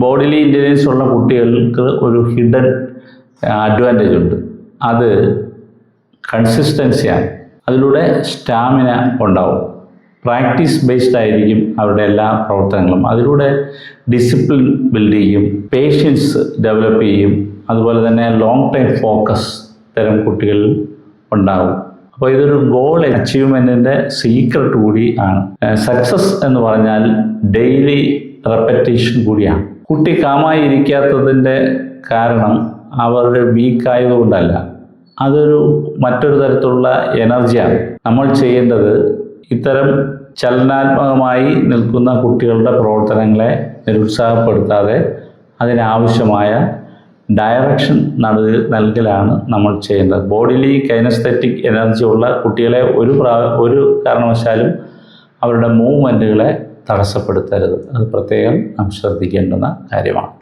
Bodily intelligence ഉള്ള കുട്ടികൾക്ക് ഒരു ഹിഡൻ അഡ്വാൻറ്റേജ് ഉണ്ട്. അത് കൺസിസ്റ്റൻസിയാണ്. അതിലൂടെ സ്റ്റാമിന ഉണ്ടാവും. പ്രാക്ടീസ് ബേസ്ഡ് ആയിരിക്കും അവരുടെ എല്ലാ പ്രവർത്തനങ്ങളും. അതിലൂടെ ഡിസിപ്ലിൻ ബിൽഡ് ചെയ്യും, പേഷ്യൻസ് ഡെവലപ്പ് ചെയ്യും, അതുപോലെ തന്നെ ലോങ് ടൈം ഫോക്കസ് ഇത്തരം കുട്ടികളിൽ ഉണ്ടാകും. അപ്പോൾ ഇതൊരു ഗോൾ അച്ചീവ്മെൻറ്റിൻ്റെ സീക്രട്ട് കൂടി ആണ്. സക്സസ് എന്ന് പറഞ്ഞാൽ ഡെയിലി റെപ്പറ്റീഷൻ കൂടിയാണ്. കുട്ടി കാമായി ഇരിക്കാത്തതിൻ്റെ കാരണം അവർ വീക്കായതുകൊണ്ടല്ല, അതൊരു മറ്റൊരു തരത്തിലുള്ള എനർജിയാണ്. നമ്മൾ ചെയ്യേണ്ടത് ഇത്തരം ചലനാത്മകമായി നിൽക്കുന്ന കുട്ടികളുടെ പ്രവർത്തനങ്ങളെ നിരുത്സാഹപ്പെടുത്താതെ അതിനാവശ്യമായ ഡയറക്ഷൻ നൽകലാണ് നമ്മൾ ചെയ്യേണ്ടത്. ബോഡിലി കൈനസ്തെറ്റിക് എനർജി ഉള്ള കുട്ടികളെ ഒരു കാരണവശാലും അവരുടെ മൂവ്മെൻറ്റുകളെ തടസ്സപ്പെടുത്തരുത്. അത് പ്രത്യേകം നാം ശ്രദ്ധിക്കേണ്ടുന്ന കാര്യമാണ്.